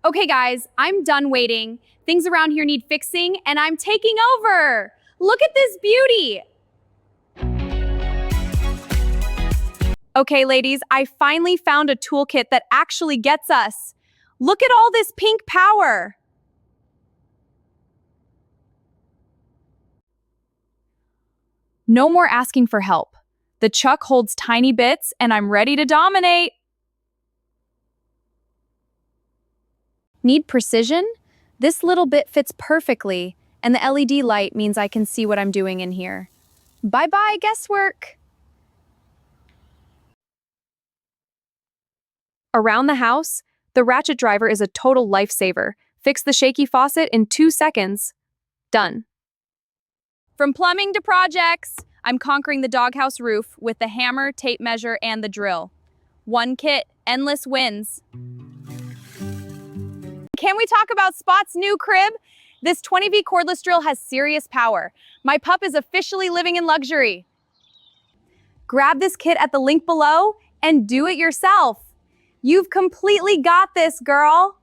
Okay, guys, I'm done waiting. Things around here need fixing, and I'm taking over. Look at this beauty. Okay, ladies, I finally found a toolkit that actually gets us. Look at all this pink power. No more asking for help. The chuck holds tiny bits, and I'm ready to dominate. Need precision? This little bit fits perfectly, and the LED light means I can see what I'm doing in here. Bye-bye, guesswork. Around the house, the ratchet driver is a total lifesaver. Fix the shaky faucet in 2 seconds. Done. From plumbing to projects, I'm conquering the doghouse roof with the hammer, tape measure, and the drill. One kit, endless wins. Can we talk about Spot's new crib? This 20V cordless drill has serious power. My pup is officially living in luxury. Grab this kit at the link below and do it yourself. You've completely got this, girl.